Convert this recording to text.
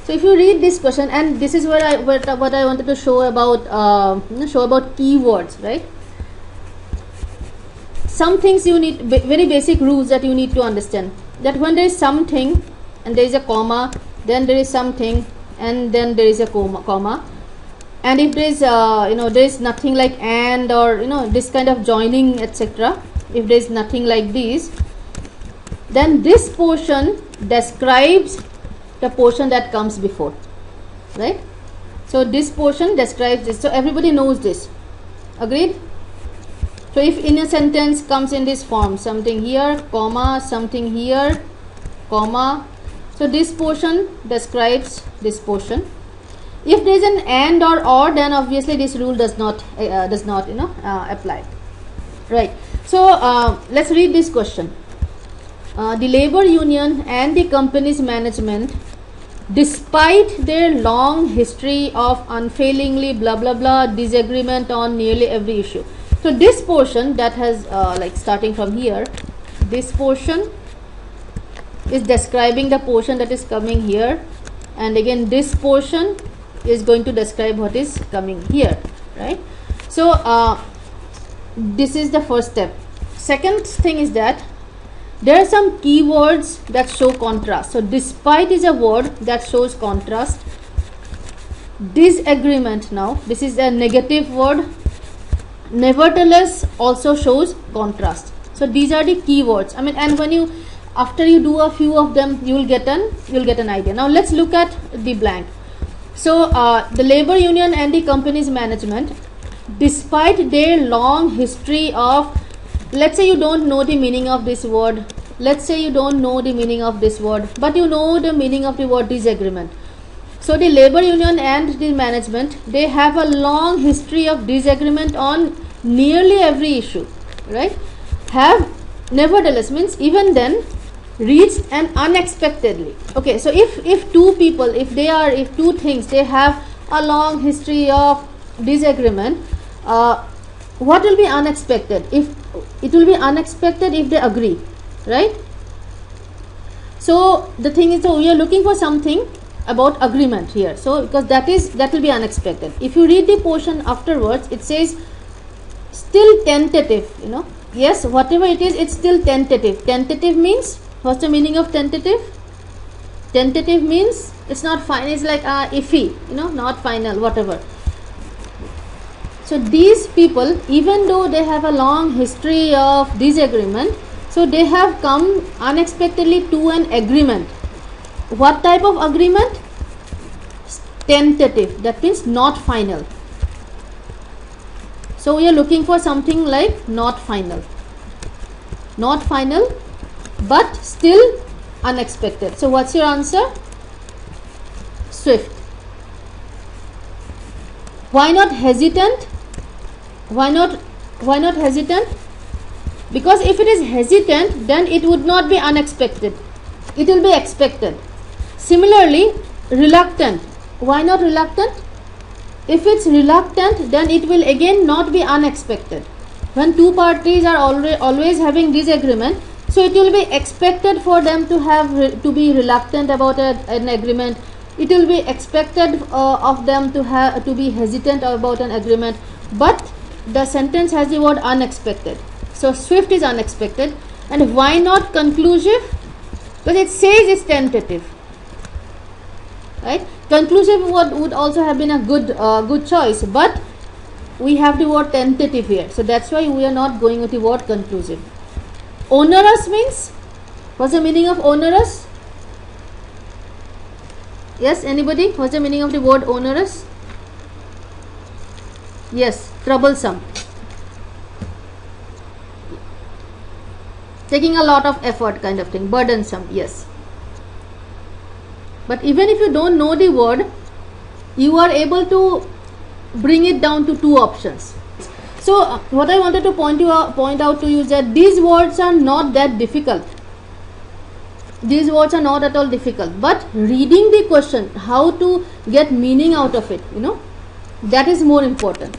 So if you read this question, and this is where what I wanted to show about keywords, right? Some things you need, very basic rules that you need to understand, that when there is something and there is a comma, then there is something and then there is a comma, and if there is there is nothing like and, or this kind of joining, etc., if there is nothing like this, then this portion describes the portion that comes before, right? So this portion describes this, so everybody knows this. Agreed? So if in a sentence comes in this form, something here, comma, something here, comma, so this portion describes this portion. If there is an and or, then obviously this rule does not apply, right? So let's read this question. The labor union and the company's management, despite their long history of unfailingly blah blah blah disagreement on nearly every issue. So this portion that has starting from here, this portion is describing the portion that is coming here, and again this portion is going to describe what is coming here, right? So this is the first step. Second thing is that there are some keywords that show contrast. So despite is a word that shows contrast. Disagreement, now this is a negative word. Nevertheless also shows contrast. So these are the keywords. I mean, and when you, after you do a few of them, you will get an idea. Now let's look at the blank. So the labor union and the company's management, despite their long history of, let's say you don't know the meaning of this word, let's say you don't know the meaning of this word, but you know the meaning of the word disagreement. So the labor union and the management, they have a long history of disagreement on nearly every issue, right? Have, nevertheless means even then, reached an unexpectedly. Okay, so if two people, if two things, they have a long history of disagreement, what will be unexpected? If it will be unexpected if they agree, right? So the thing is, so we are looking for something about agreement here. So because that will be unexpected. If you read the portion afterwards, it says still tentative. Yes, whatever it is, it's still tentative. Tentative means, what's the meaning of tentative? Tentative means it's not fine. It's like iffy. Not final, whatever. So these people, even though they have a long history of disagreement, so they have come unexpectedly to an agreement. What type of agreement? Tentative. That means not final. So we are looking for something like not final. Not final, but still unexpected. So what's your answer? Swift. Why not hesitant? Why not hesitant? Because if it is hesitant, then it would not be unexpected. It will be expected. Similarly, reluctant. Why not reluctant? If it's reluctant, then it will again not be unexpected. When two parties are always having disagreement, so it will be expected for them to be reluctant about an agreement. It will be expected of them to be hesitant about an agreement. But the sentence has the word unexpected. So swift is unexpected. And why not conclusive? Because it says it's tentative, right? Conclusive would also have been a good choice, but we have the word tentative here, so that's why we are not going with the word conclusive. Onerous means, what's the meaning of onerous? Yes, anybody? What's the meaning of the word onerous? Yes, troublesome. Taking a lot of effort kind of thing. Burdensome, yes. But even if you don't know the word, you are able to bring it down to two options. So what I wanted to point out to you is that these words are not that difficult. These words are not at all difficult. But reading the question, how to get meaning out of it, that is more important.